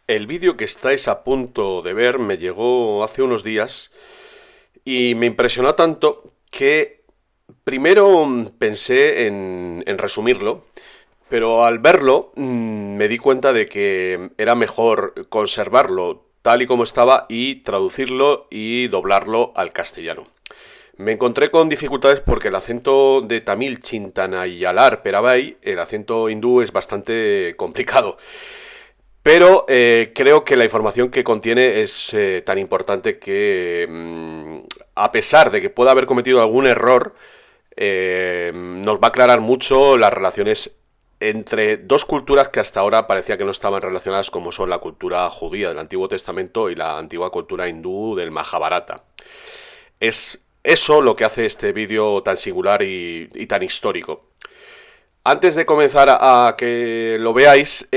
El vídeo que estáis a punto de ver me llegó hace unos días y me impresionó tanto que primero pensé en resumirlo, pero al verlo me di cuenta de que era mejor conservarlo tal y como estaba y traducirlo y doblarlo al castellano. Me encontré con dificultades porque el acento de Tamil Chintanayalar Perabai, el acento hindú, es bastante complicado. Pero creo que la información que contiene es tan importante que, a pesar de que pueda haber cometido algún error, nos va a aclarar mucho las relaciones entre dos culturas que hasta ahora parecía que no estaban relacionadas, como son la cultura judía del Antiguo Testamento y la antigua cultura hindú del Mahabharata. Es eso lo que hace este vídeo tan singular y tan histórico. Antes de comenzar a que lo veáis,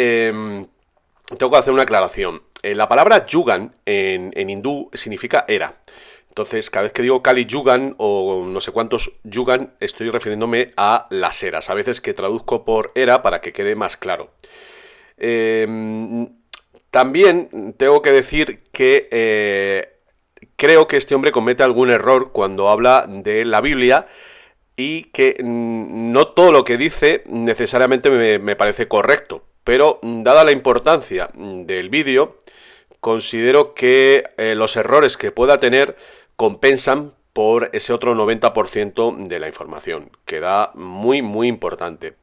tengo que hacer una aclaración. La palabra yugan en hindú significa era. Entonces, cada vez que digo Kali Yugan o no sé cuántos Yugan, estoy refiriéndome a las eras. A veces que traduzco por era para que quede más claro. También tengo que decir que creo que este hombre comete algún error cuando habla de la Biblia y que no todo lo que dice necesariamente me parece correcto. Pero dada la importancia del vídeo, considero que los errores que pueda tener compensan por ese otro 90% de la información, que da muy importante.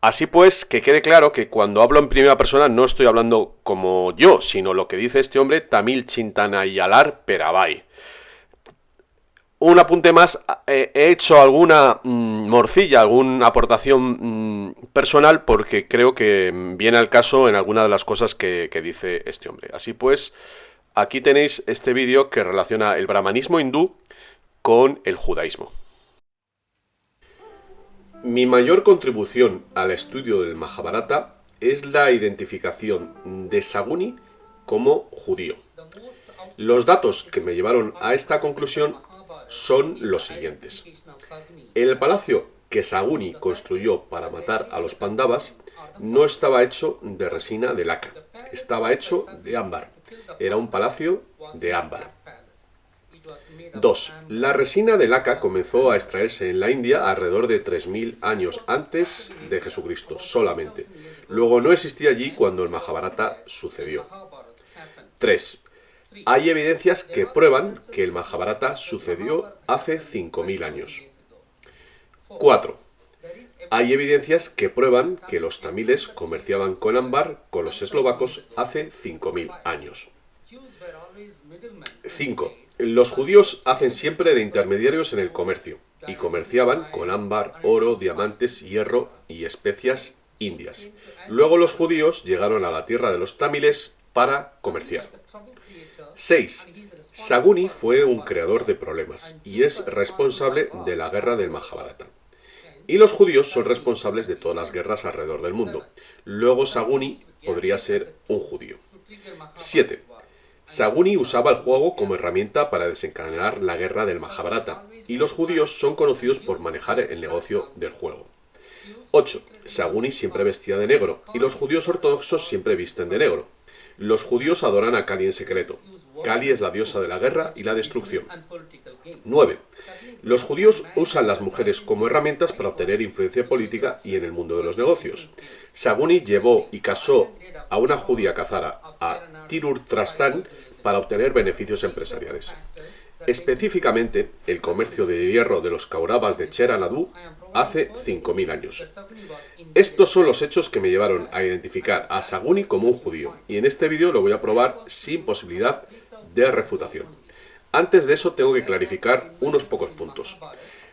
Así pues, que quede claro que cuando hablo en primera persona no estoy hablando como yo, sino lo que dice este hombre, Tamil Chintanayalar Perabai. Un apunte más, he hecho alguna morcilla, alguna aportación personal porque creo que viene al caso en alguna de las cosas que dice este hombre. Así pues, aquí tenéis este vídeo que relaciona el brahmanismo hindú con el judaísmo. Mi mayor contribución al estudio del Mahabharata es la identificación de Saguni como judío. Los datos que me llevaron a esta conclusión son los siguientes. El palacio que Saguni construyó para matar a los Pandavas no estaba hecho de resina de laca, estaba hecho de ámbar. Era un palacio de ámbar. 2. La resina de laca comenzó a extraerse en la India alrededor de 3000 años antes de Jesucristo solamente. Luego no existía allí cuando el Mahabharata sucedió. 3. Hay evidencias que prueban que el Mahabharata sucedió hace 5000 años. 4. Hay evidencias que prueban que los tamiles comerciaban con ámbar con los eslovacos hace 5000 años. 5. Los judíos hacen siempre de intermediarios en el comercio y comerciaban con ámbar, oro, diamantes, hierro y especias indias. Luego los judíos llegaron a la tierra de los tamiles para comerciar. 6. Saguni fue un creador de problemas y es responsable de la guerra del Mahabharata. Y los judíos son responsables de todas las guerras alrededor del mundo. Luego Saguni podría ser un judío. 7. Saguni usaba el juego como herramienta para desencadenar la guerra del Mahabharata, y los judíos son conocidos por manejar el negocio del juego. 8. Saguni siempre vestía de negro, y los judíos ortodoxos siempre visten de negro. Los judíos adoran a Kali en secreto. Kali es la diosa de la guerra y la destrucción. 9. Los judíos usan las mujeres como herramientas para obtener influencia política y en el mundo de los negocios. Saguni llevó y casó a una judía khazara, a Tirur Trastan, para obtener beneficios empresariales. Específicamente, el comercio de hierro de los Kauravas de Chera-Nadu hace 5000 años. Estos son los hechos que me llevaron a identificar a Saguni como un judío, y en este vídeo lo voy a probar sin posibilidad de refutación. Antes de eso tengo que clarificar unos pocos puntos.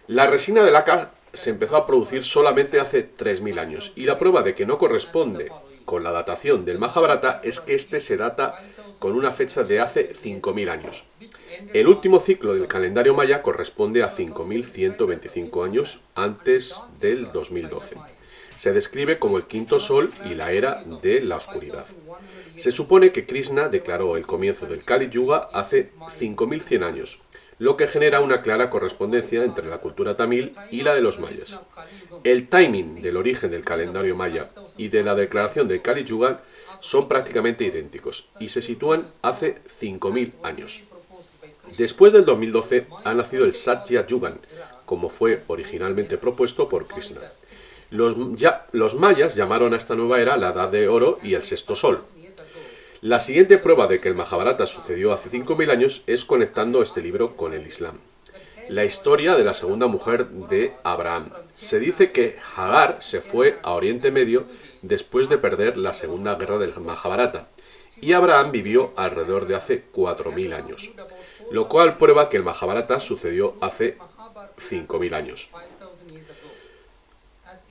La resina de laca se empezó a producir solamente hace 3000 años, y la prueba de que no corresponde con la datación del Mahabharata es que este se data con una fecha de hace 5000 años. El último ciclo del calendario maya corresponde a 5125 años antes del 2012. Se describe como el quinto sol y la era de la oscuridad. Se supone que Krishna declaró el comienzo del Kali Yuga hace 5100 años. lo que genera una clara correspondencia entre la cultura tamil y la de los mayas. El timing del origen del calendario maya y de la declaración de Kali Yuga son prácticamente idénticos y se sitúan hace 5.000 años. Después del 2012 ha nacido el Satya Yugan, como fue originalmente propuesto por Krishna. Los mayas llamaron a esta nueva era la Edad de Oro y el Sexto Sol. La siguiente prueba de que el Majábharata sucedió hace 5.000 años es conectando este libro con el Islam. La historia de la segunda mujer de Abraham. Se dice que Hagar se fue a Oriente Medio después de perder la segunda guerra del Majábharata, y Abraham vivió alrededor de hace 4.000 años, lo cual prueba que el Majábharata sucedió hace 5.000 años.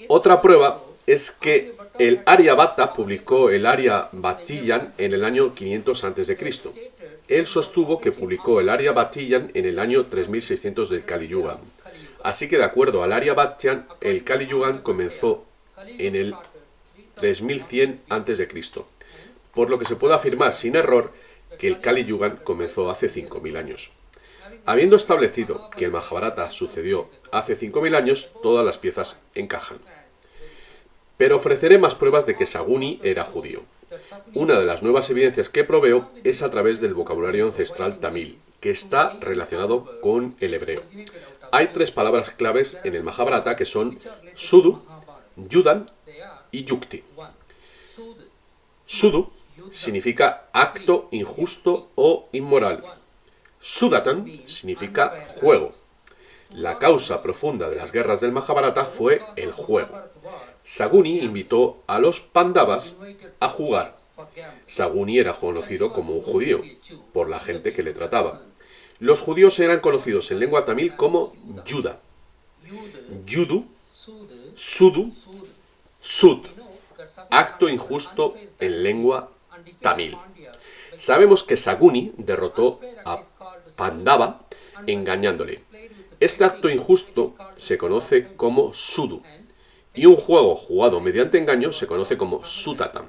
Otra prueba es que el Aryabhata publicó el Aryabhatiyan en el año 500 a.C. Él sostuvo que publicó el Aryabhatiyan en el año 3600 del Kali Yuga. Así que de acuerdo al Aryabhatiyan, el Kali Yuga comenzó en el 3100 a.C., por lo que se puede afirmar sin error que el Kali Yuga comenzó hace 5.000 años. Habiendo establecido que el Majábharata sucedió hace 5.000 años, todas las piezas encajan. Pero ofreceré más pruebas de que Saguni era judío. Una de las nuevas evidencias que proveo es a través del vocabulario ancestral tamil, que está relacionado con el hebreo. Hay 3 palabras claves en el Majábharata que son Sudu, Yudan y Yukti. Sudu significa acto injusto o inmoral. Sudatan significa juego. La causa profunda de las guerras del Majábharata fue el juego. Saguni invitó a los Pandavas a jugar. Saguni era conocido como un judío, por la gente que le trataba. Los judíos eran conocidos en lengua tamil como Yuda, Yudu, Sudu, Sud, acto injusto en lengua tamil. Sabemos que Saguni derrotó a Pandava engañándole. Este acto injusto se conoce como Sudu, y un juego jugado mediante engaño se conoce como Sutatam.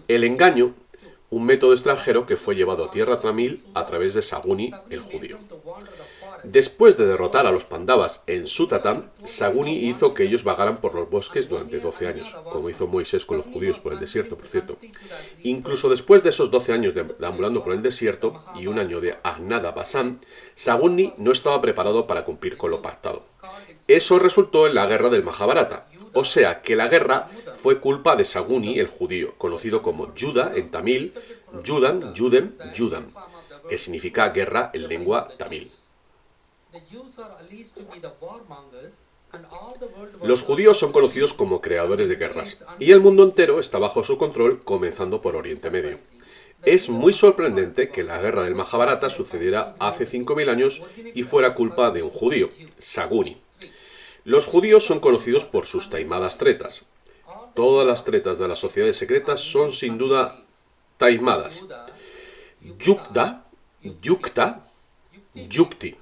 El engaño, un método extranjero que fue llevado a tierra tamil a través de Saguni, el judío. Después de derrotar a los Pandavas en Sutatam, Saguni hizo que ellos vagaran por los bosques durante 12 años, como hizo Moisés con los judíos por el desierto, por cierto. Incluso después de esos 12 años deambulando por el desierto y un año de Agnada Basán, Saguni no estaba preparado para cumplir con lo pactado. Eso resultó en la guerra del Majábharata, o sea que la guerra fue culpa de Saguni, el judío, conocido como Yuda en tamil, Yudan, Yudem, Yudam, que significa guerra en lengua tamil. Los judíos son conocidos como creadores de guerras, y el mundo entero está bajo su control, comenzando por Oriente Medio. Es muy sorprendente que la guerra del Majábharata sucediera hace 5.000 años y fuera culpa de un judío, Saguni. Los judíos son conocidos por sus taimadas tretas. Todas las tretas de las sociedades secretas son sin duda taimadas. Yukta, Yukta, Yukti,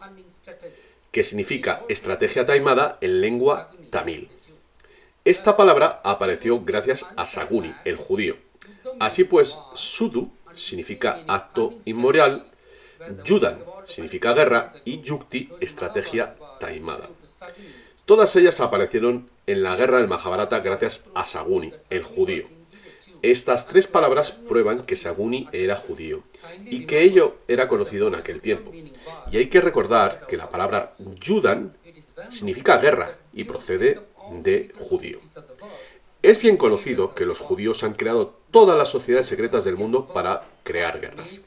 que significa estrategia taimada en lengua tamil. Esta palabra apareció gracias a Saguni, el judío. Así pues, Sudu significa acto inmoral, Yudan significa guerra y Yukti, estrategia taimada. Todas ellas aparecieron en la guerra del Majábharata gracias a Saguni, el judío. Estas 3 palabras prueban que Saguni era judío y que ello era conocido en aquel tiempo. Y hay que recordar que la palabra Yudan significa guerra y procede de judío. Es bien conocido que los judíos han creado todas las sociedades secretas del mundo para crear guerras.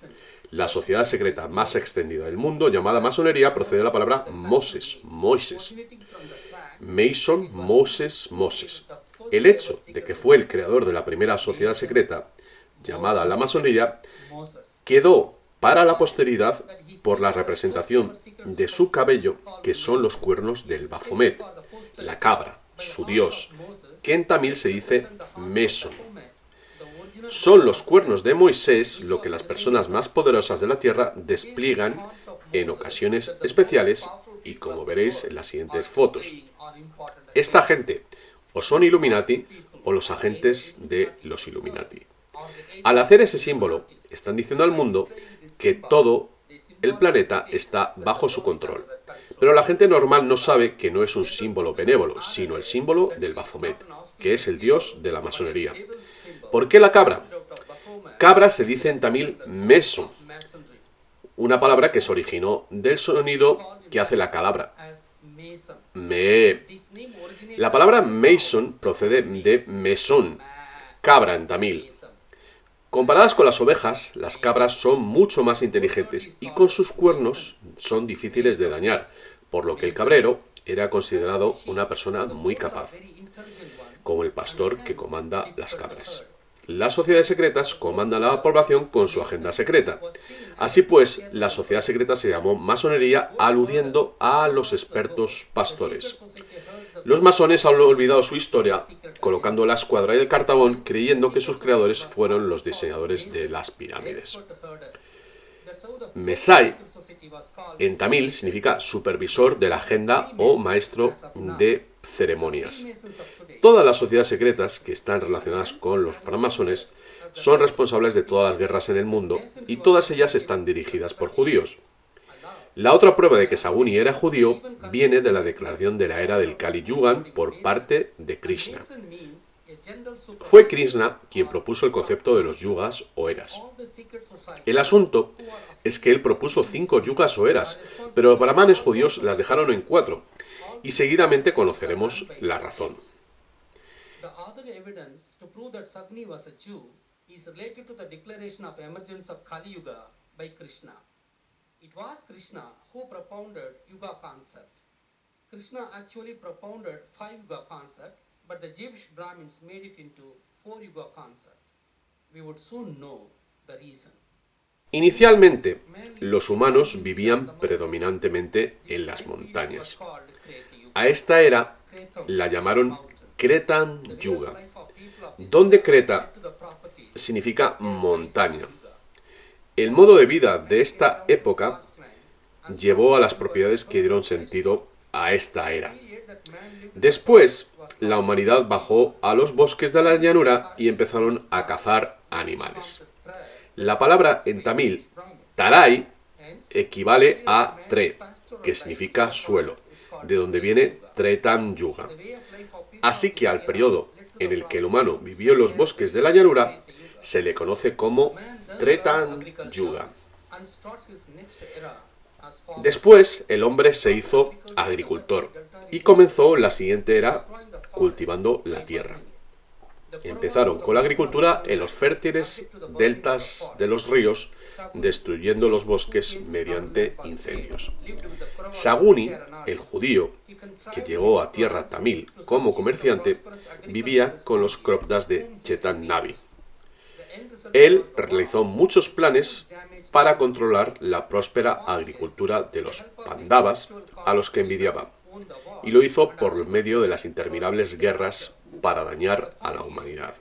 La sociedad secreta más extendida del mundo, llamada masonería, procede de la palabra Moses, Moisés. Mason, Moses, Moses. El hecho de que fue el creador de la primera sociedad secreta, llamada la masonería, quedó para la posteridad por la representación de su cabello, que son los cuernos del Baphomet, la cabra, su dios, que en tamil se dice Meson. Son los cuernos de Moisés lo que las personas más poderosas de la tierra despliegan en ocasiones especiales y como veréis en las siguientes fotos. Esta gente o son Illuminati o los agentes de los Illuminati. Al hacer ese símbolo, están diciendo al mundo que todo el planeta está bajo su control. Pero la gente normal no sabe que no es un símbolo benévolo, sino el símbolo del Baphomet, que es el dios de la masonería. ¿Por qué la cabra? Cabra se dice en tamil meso, una palabra que se originó del sonido que hace la cabra. Me. La palabra mason procede de mesón, cabra en tamil. Comparadas con las ovejas, las cabras son mucho más inteligentes y con sus cuernos son difíciles de dañar, por lo que el cabrero era considerado una persona muy capaz, como el pastor que comanda las cabras. Las sociedades secretas comandan a la población con su agenda secreta. Así pues, la sociedad secreta se llamó masonería, aludiendo a los expertos pastores. Los masones han olvidado su historia, colocando la escuadra y el cartabón, creyendo que sus creadores fueron los diseñadores de las pirámides. Mesai, en tamil, significa supervisor de la agenda o maestro de ceremonias. Todas las sociedades secretas que están relacionadas con los francmasones son responsables de todas las guerras en el mundo y todas ellas están dirigidas por judíos. La otra prueba de que Saguni era judío viene de la declaración de la era del Kali Yuga por parte de Krishna. Fue Krishna quien propuso el concepto de los yugas o eras. El asunto es que él propuso 5 yugas o eras, pero los brahmanes judíos las dejaron en 4, y seguidamente conoceremos la razón. The other evidence to prove that Sagni was a Jew is related to the declaration of emergence of Kali Yuga by Krishna. It was Krishna who propounded Yuga concept. Krishna actually propounded 5 Yuga concept, but the Jewish Brahmins made it into 4 Yuga concept. We would soon know the reason. Inicialmente, los humanos vivían predominantemente en las montañas. A esta era la llamaron Kretan Yuga, donde Creta significa montaña. El modo de vida de esta época llevó a las propiedades que dieron sentido a esta era. Después, la humanidad bajó a los bosques de la llanura y empezaron a cazar animales. La palabra en tamil, tarai, equivale a tre, que significa suelo, de donde viene Tretan Yuga. Así que al periodo en el que el humano vivió en los bosques de la llanura se le conoce como Tretan Yuga. Después el hombre se hizo agricultor y comenzó la siguiente era cultivando la tierra. Empezaron con la agricultura en los fértiles deltas de los ríos, destruyendo los bosques mediante incendios. Saguni, el judío, que llegó a tierra tamil como comerciante, vivía con los Kropdas de Chetan Navi. Él realizó muchos planes para controlar la próspera agricultura de los Pandavas, a los que envidiaba, y lo hizo por medio de las interminables guerras para dañar a la humanidad.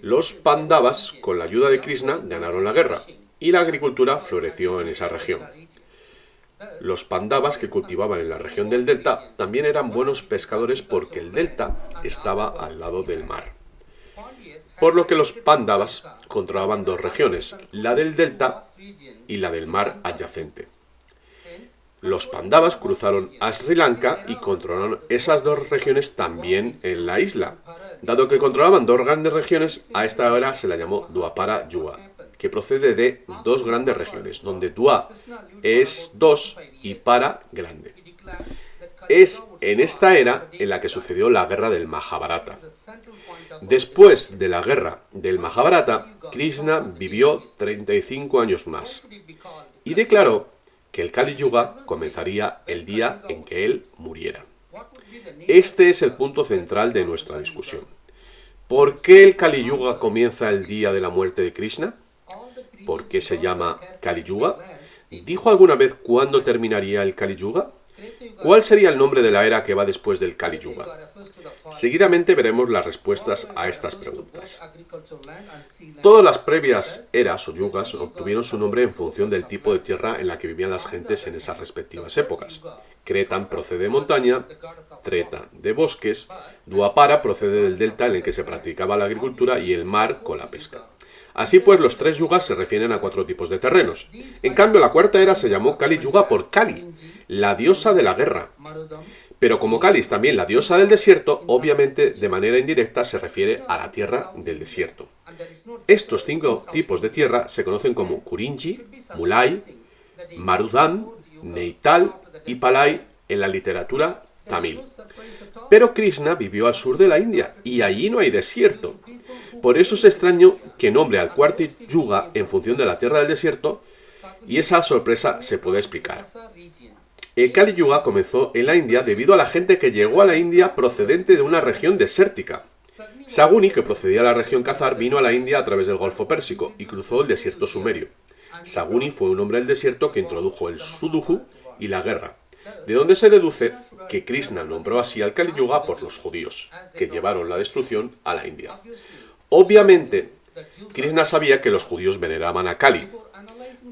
Los Pandavas, con la ayuda de Krishna, ganaron la guerra, y la agricultura floreció en esa región. Los Pandavas que cultivaban en la región del delta también eran buenos pescadores porque el delta estaba al lado del mar. Por lo que los Pandavas controlaban 2 regiones, la del delta y la del mar adyacente. Los Pandavas cruzaron a Sri Lanka y controlaron esas 2 regiones también en la isla. Dado que controlaban 2 grandes regiones, a esta era se la llamó Dwapara Yuga, que procede de 2 grandes regiones, donde Dua es 2 y Para grande. Es en esta era en la que sucedió la guerra del Mahabharata. Después de la guerra del Mahabharata, Krishna vivió 35 años más y declaró que el Kali Yuga comenzaría el día en que él muriera. Este es el punto central de nuestra discusión. ¿Por qué el Kali Yuga comienza el día de la muerte de Krishna? ¿Por qué se llama Kali Yuga? ¿Dijo alguna vez cuándo terminaría el Kali Yuga? ¿Cuál sería el nombre de la era que va después del Kali Yuga? Seguidamente veremos las respuestas a estas preguntas. Todas las previas eras o yugas obtuvieron su nombre en función del tipo de tierra en la que vivían las gentes en esas respectivas épocas. Cretan procede de montaña, Treta de bosques, Dwapara procede del delta en el que se practicaba la agricultura y el mar con la pesca. Así pues, los 3 yugas se refieren a 4 tipos de terrenos. En cambio, la cuarta era se llamó Kali Yuga por Kali, la diosa de la guerra. Pero como Kali es también la diosa del desierto, obviamente de manera indirecta se refiere a la tierra del desierto. Estos 5 tipos de tierra se conocen como Kurinji, Mulai, Marudam, Neital y Palai en la literatura tamil. Pero Krishna vivió al sur de la India y allí no hay desierto. Por eso es extraño que nombre al cuarto yuga en función de la tierra del desierto, y esa sorpresa se puede explicar. El Kali Yuga comenzó en la India debido a la gente que llegó a la India procedente de una región desértica. Saguni, que procedía de la región Khazar, vino a la India a través del Golfo Pérsico y cruzó el desierto sumerio. Saguni fue un hombre del desierto que introdujo el Suduju y la guerra, de donde se deduce que Krishna nombró así al Kali Yuga por los judíos, que llevaron la destrucción a la India. Obviamente, Krishna sabía que los judíos veneraban a Kali.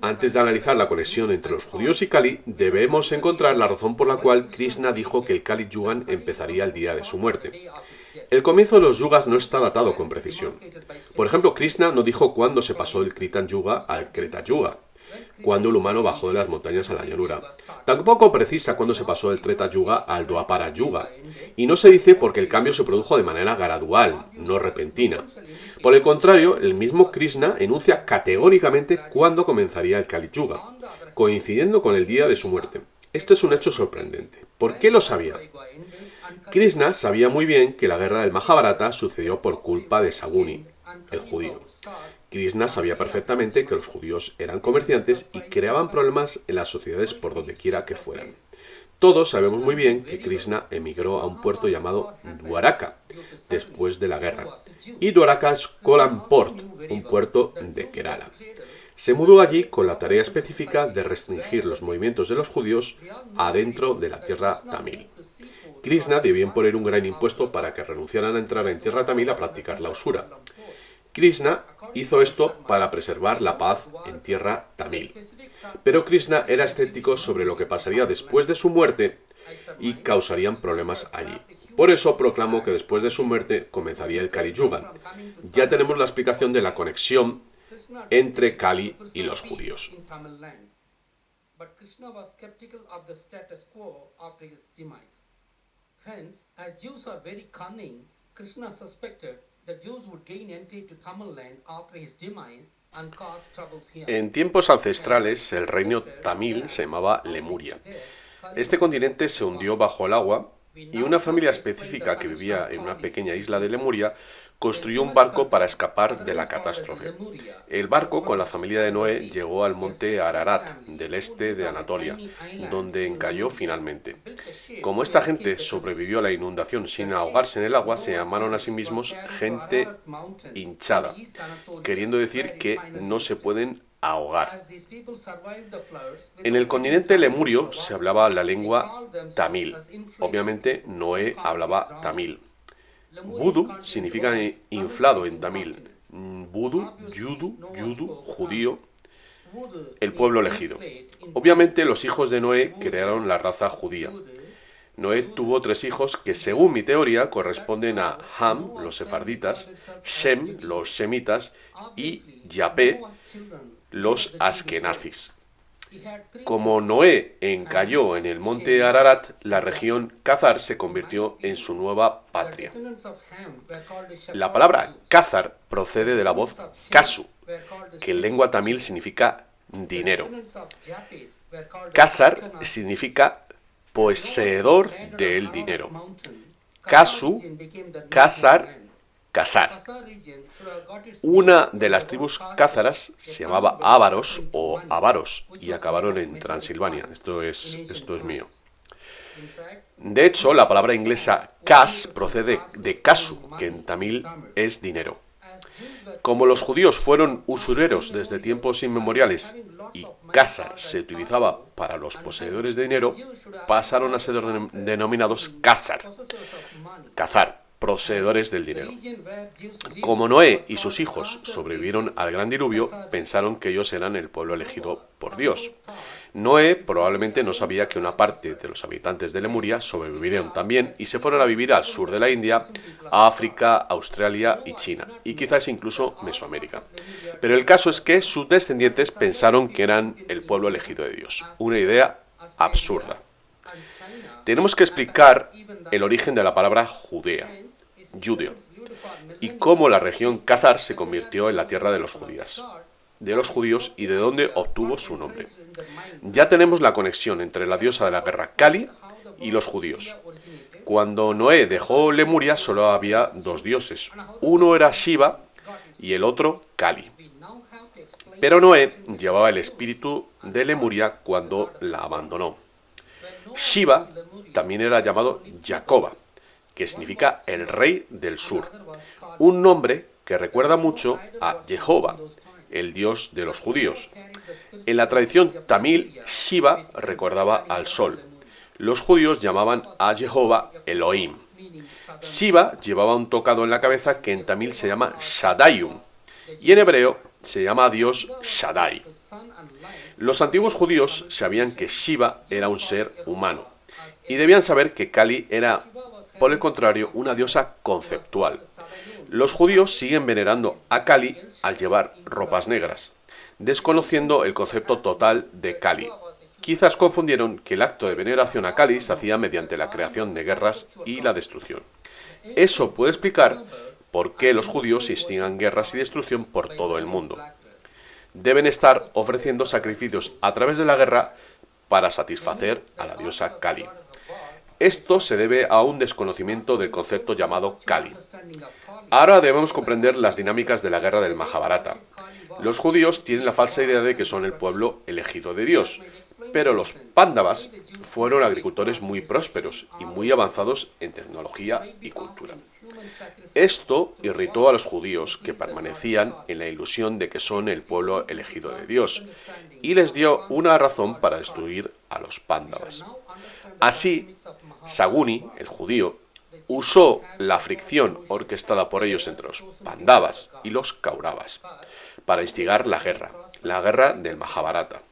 Antes de analizar la conexión entre los judíos y Kali, debemos encontrar la razón por la cual Krishna dijo que el Kali Yuga empezaría el día de su muerte. El comienzo de los yugas no está datado con precisión. Por ejemplo, Krishna no dijo cuándo se pasó el Kritan Yuga al Kreta Yuga, cuando el humano bajó de las montañas a la llanura. Tampoco precisa cuándo se pasó del Treta Yuga al Dwapara Yuga, y no se dice porque el cambio se produjo de manera gradual, no repentina. Por el contrario, el mismo Krishna enuncia categóricamente cuándo comenzaría el Kali Yuga, coincidiendo con el día de su muerte. Esto es un hecho sorprendente. ¿Por qué lo sabía? Krishna sabía muy bien que la guerra del Mahabharata sucedió por culpa de Saguni, el judío. Krishna sabía perfectamente que los judíos eran comerciantes y creaban problemas en las sociedades por donde quiera que fueran. Todos sabemos muy bien que Krishna emigró a un puerto llamado Dwaraka después de la guerra. Y Dwaraka es Kolamport, un puerto de Kerala. Se mudó allí con la tarea específica de restringir los movimientos de los judíos adentro de la tierra tamil. Krishna debió imponer un gran impuesto para que renunciaran a entrar en tierra tamil a practicar la usura. Krishna hizo esto para preservar la paz en tierra tamil. Pero Krishna era escéptico sobre lo que pasaría después de su muerte y causarían problemas allí. Por eso proclamó que después de su muerte comenzaría el Kali Yuga. Ya tenemos la explicación de la conexión entre Kali y los judíos. En tiempos ancestrales, el reino tamil se llamaba Lemuria. Este continente se hundió bajo el agua y una familia específica que vivía en una pequeña isla de Lemuria construyó un barco para escapar de la catástrofe. El barco con la familia de Noé llegó al monte Ararat, del este de Anatolia, donde encalló finalmente. Como esta gente sobrevivió a la inundación sin ahogarse en el agua, se llamaron a sí mismos gente hinchada, queriendo decir que no se pueden ahogar. En el continente lemurio se hablaba la lengua tamil. Obviamente Noé hablaba tamil. Vudu significa inflado en tamil. Vudu, yudu, judío, el pueblo elegido. Obviamente los hijos de Noé crearon la raza judía. Noé tuvo 3 hijos que, según mi teoría, corresponden a Ham, los sefarditas, Shem, los semitas, y Yapé, los askenazis. Como Noé encalló en el monte Ararat, la región Khazar se convirtió en su nueva patria. La palabra Khazar procede de la voz Kasu, que en lengua tamil significa dinero. Khazar significa poseedor del dinero. Kasu, Khazar, Khazar. Una de las tribus cázaras se llamaba Ávaros o Avaros y acabaron en Transilvania. Esto es mío. De hecho, la palabra inglesa cash procede de kasu, que en tamil es dinero. Como los judíos fueron usureros desde tiempos inmemoriales y khazar se utilizaba para los poseedores de dinero, pasaron a ser denominados khazar, poseedores del dinero. Como Noé y sus hijos sobrevivieron al gran diluvio, pensaron que ellos eran el pueblo elegido por Dios. Noé probablemente no sabía que una parte de los habitantes de Lemuria sobrevivieron también y se fueron a vivir al sur de la India, a África, Australia y China, y quizás incluso Mesoamérica. Pero el caso es que sus descendientes pensaron que eran el pueblo elegido de Dios. Una idea absurda. Tenemos que explicar el origen de la palabra Judea, judeo, y cómo la región Khazar se convirtió en la tierra de los judíos y de dónde obtuvo su nombre. Ya tenemos la conexión entre la diosa de la guerra Kali y los judíos. Cuando Noé dejó Lemuria solo había dos dioses. Uno era Shiva y el otro Kali. Pero Noé llevaba el espíritu de Lemuria cuando la abandonó. Shiva también era llamado Jacoba, que significa el rey del sur, un nombre que recuerda mucho a Jehová, el dios de los judíos. En la tradición tamil, Shiva recordaba al sol. Los judíos llamaban a Jehová Elohim. Shiva llevaba un tocado en la cabeza que en tamil se llama Shaddaium y en hebreo se llama a Dios Shaddai. Los antiguos judíos sabían que Shiva era un ser humano y debían saber que Kali era, por el contrario, una diosa conceptual. Los judíos siguen venerando a Kali al llevar ropas negras, desconociendo el concepto total de Kali. Quizás confundieron que el acto de veneración a Kali se hacía mediante la creación de guerras y la destrucción. Eso puede explicar por qué los judíos instigan guerras y destrucción por todo el mundo. Deben estar ofreciendo sacrificios a través de la guerra para satisfacer a la diosa Kali. Esto se debe a un desconocimiento del concepto llamado Kali. Ahora debemos comprender las dinámicas de la guerra del Mahabharata. Los judíos tienen la falsa idea de que son el pueblo elegido de Dios, pero los Pándavas fueron agricultores muy prósperos y muy avanzados en tecnología y cultura. Esto irritó a los judíos, que permanecían en la ilusión de que son el pueblo elegido de Dios, y les dio una razón para destruir a los Pándavas. Así, Saguni, el judío, usó la fricción orquestada por ellos entre los Pándavas y los Kauravas para instigar la guerra del Mahabharata.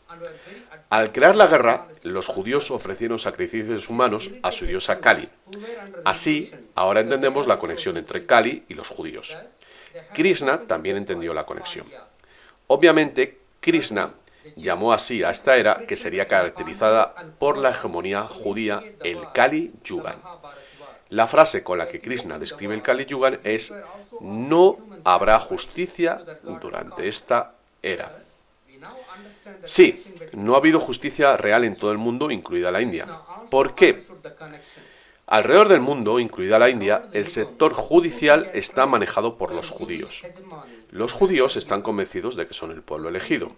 Al crear la guerra, los judíos ofrecieron sacrificios humanos a su diosa Kali. Así, ahora entendemos la conexión entre Kali y los judíos. Krishna también entendió la conexión. Obviamente, Krishna llamó así a esta era que sería caracterizada por la hegemonía judía, el Kali Yuga. La frase con la que Krishna describe el Kali Yuga es: no habrá justicia durante esta era. Sí, no ha habido justicia real en todo el mundo, incluida la India. ¿Por qué? Alrededor del mundo, incluida la India, el sector judicial está manejado por los judíos. Los judíos están convencidos de que son el pueblo elegido.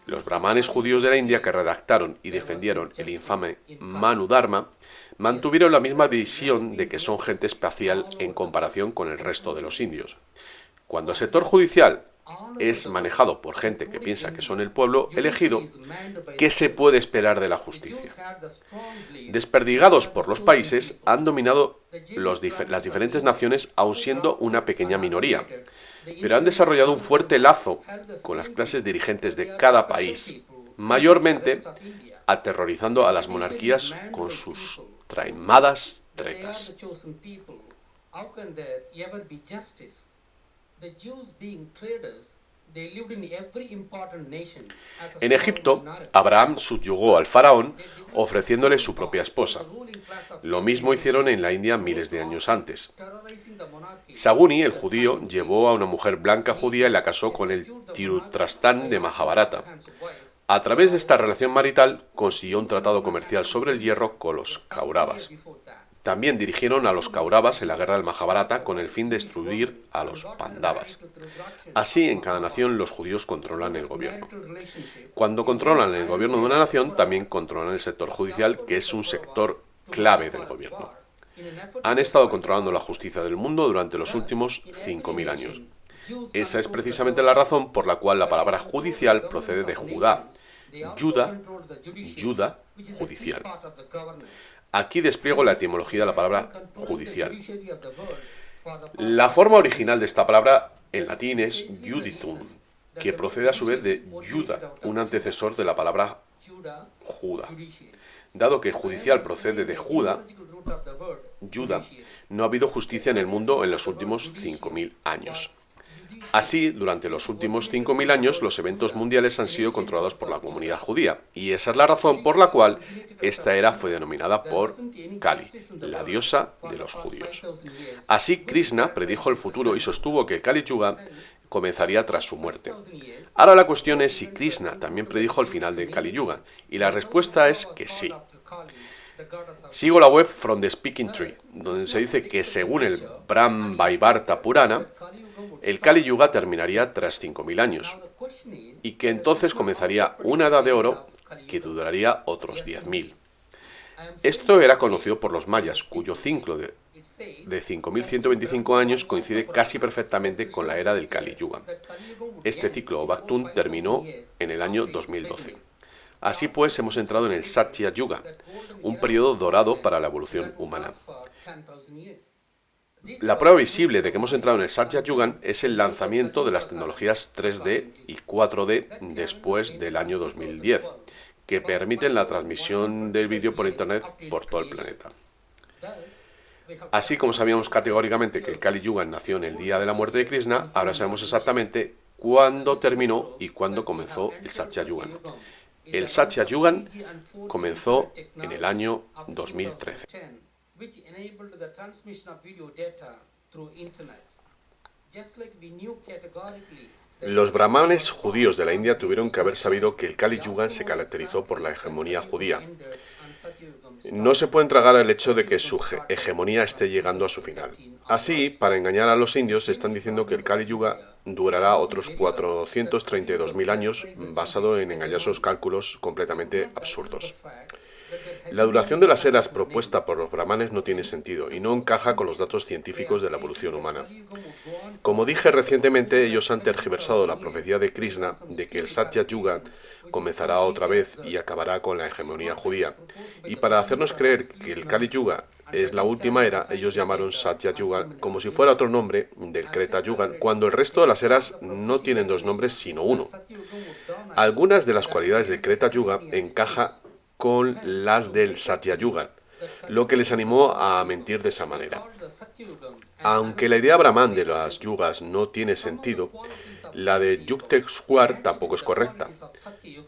Los brahmanes judíos de la India que redactaron y defendieron el infame Manu Dharma mantuvieron la misma visión de que son gente especial en comparación con el resto de los indios. Cuando el sector judicial es manejado por gente que piensa que son el pueblo elegido, ¿qué se puede esperar de la justicia? Desperdigados por los países, han dominado las diferentes naciones, aun siendo una pequeña minoría, pero han desarrollado un fuerte lazo con las clases dirigentes de cada país, mayormente aterrorizando a las monarquías con sus traimadas tretas. En Egipto, Abraham subyugó al faraón ofreciéndole su propia esposa. Lo mismo hicieron en la India miles de años antes. Saguni, el judío, llevó a una mujer blanca judía y la casó con el Tirutrastán de Mahabharata. A través de esta relación marital consiguió un tratado comercial sobre el hierro con los Kauravas. También dirigieron a los Kauravas en la guerra del Mahabharata con el fin de destruir a los Pándavas. Así, en cada nación los judíos controlan el gobierno. Cuando controlan el gobierno de una nación, también controlan el sector judicial, que es un sector clave del gobierno. Han estado controlando la justicia del mundo durante los últimos 5.000 años. Esa es precisamente la razón por la cual la palabra judicial procede de Judá. Judá, judicial. Aquí despliego la etimología de la palabra judicial. La forma original de esta palabra en latín es juditum, que procede a su vez de Juda, un antecesor de la palabra Judah, Judá. judiciary. Dado que judicial procede de Judá, Etymological root of the word Judá, judiciary. no ha habido justicia en el mundo en los últimos 5.000 años. Así, durante los últimos 5.000 años, los eventos mundiales han sido controlados por la comunidad judía, y esa es la razón por la cual esta era fue denominada por Kali, la diosa de los judíos. Así, Krishna predijo el futuro y sostuvo que el Kali Yuga comenzaría tras su muerte. Ahora la cuestión es si Krishna también predijo el final del Kali Yuga, y la respuesta es que sí. Sigo la web From the Speaking Tree, donde se dice que según el Brahmavaivarta Purana, el Kali Yuga terminaría tras 5.000 años, y que entonces comenzaría una edad de oro que duraría otros 10.000. Esto era conocido por los mayas, cuyo ciclo de 5.125 años coincide casi perfectamente con la era del Kali Yuga. Este ciclo o Bhaktun terminó en el año 2012. Así pues, hemos entrado en el Satya Yuga, un periodo dorado para la evolución humana. La prueba visible de que hemos entrado en el Satya Yuga es el lanzamiento de las tecnologías 3D y 4D después del año 2010, que permiten la transmisión del vídeo por Internet por todo el planeta. Así como sabíamos categóricamente que el Kali Yuga nació en el día de la muerte de Krishna, ahora sabemos exactamente cuándo terminó y cuándo comenzó el Satya Yuga. El Satya Yuga comenzó en el año 2013. Which enabled the transmission of video data through internet. Just like we knew categorically Los brahmanes judíos de la India tuvieron que haber sabido que el Kali Yuga se caracterizó por la hegemonía judía. No se pueden tragar el hecho de que su hegemonía esté llegando a su final. Así, para engañar a los indios, están diciendo que el Kali Yuga durará otros 432.000 años, basado en engañosos cálculos completamente absurdos. La duración de las eras propuesta por los brahmanes no tiene sentido y no encaja con los datos científicos de la evolución humana. Como dije recientemente, ellos han tergiversado la profecía de Krishna de que el Satya Yuga comenzará otra vez y acabará con la hegemonía judía. Y para hacernos creer que el Kali Yuga es la última era, ellos llamaron Satya Yuga como si fuera otro nombre del Kreta Yuga, cuando el resto de las eras no tienen dos nombres sino uno. Algunas de las cualidades del Kreta Yuga encajan con las del Satya Yuga, lo que les animó a mentir de esa manera. Aunque la idea brahman de las yugas no tiene sentido, la de Yukteswar tampoco es correcta,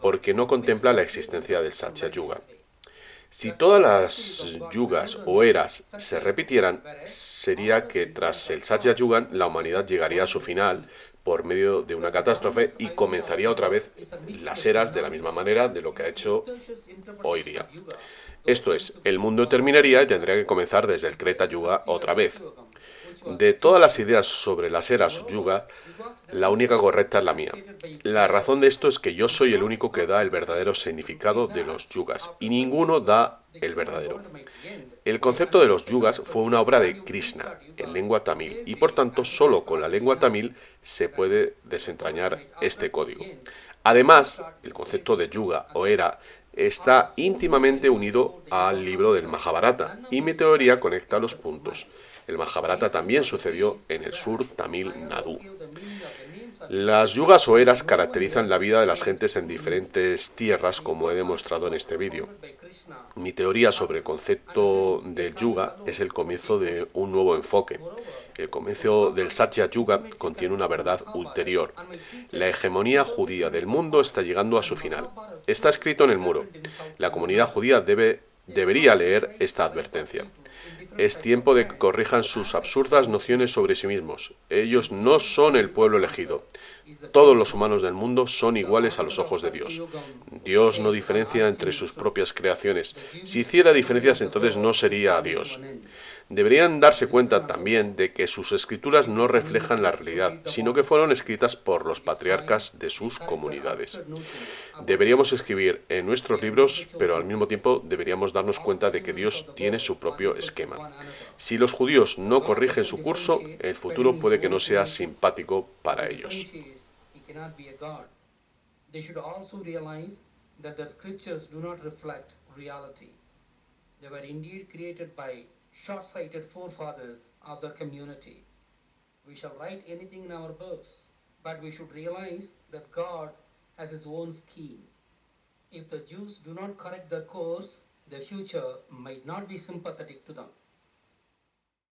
porque no contempla la existencia del Satya Yuga. Si todas las yugas o eras se repitieran, sería que tras el Satya Yuga la humanidad llegaría a su final por medio de una catástrofe y comenzaría otra vez las eras de la misma manera de lo que ha hecho hoy día. Esto es, el mundo terminaría y tendría que comenzar desde el Kreta Yuga otra vez. De todas las ideas sobre las eras yuga, la única correcta es la mía. La razón de esto es que yo soy el único que da el verdadero significado de los yugas, y ninguno da el verdadero. El concepto de los yugas fue una obra de Krishna, en lengua tamil, y por tanto solo con la lengua tamil se puede desentrañar este código. Además, el concepto de yuga o era está íntimamente unido al libro del Mahabharata, y mi teoría conecta los puntos. El Mahabharata también sucedió en el sur Tamil Nadu. Las yugas o eras caracterizan la vida de las gentes en diferentes tierras, como he demostrado en este vídeo. Mi teoría sobre el concepto del yuga es el comienzo de un nuevo enfoque. El comienzo del Satya Yuga contiene una verdad ulterior. La hegemonía judía del mundo está llegando a su final. Está escrito en el muro. La comunidad judía debería leer esta advertencia. Es tiempo de que corrijan sus absurdas nociones sobre sí mismos. Ellos no son el pueblo elegido. Todos los humanos del mundo son iguales a los ojos de Dios. Dios no diferencia entre sus propias creaciones. Si hiciera diferencias, entonces no sería Dios. Deberían darse cuenta también de que sus escrituras no reflejan la realidad, sino que fueron escritas por los patriarcas de sus comunidades. Deberíamos escribir en nuestros libros, pero al mismo tiempo deberíamos darnos cuenta de que Dios tiene su propio esquema. Si los judíos no corrigen su curso, el futuro puede que no sea simpático para ellos. Short-sighted forefathers of the community. We shall write anything in our books, but we should realize that God has His own scheme. If the Jews do not correct their course, the future might not be sympathetic to them.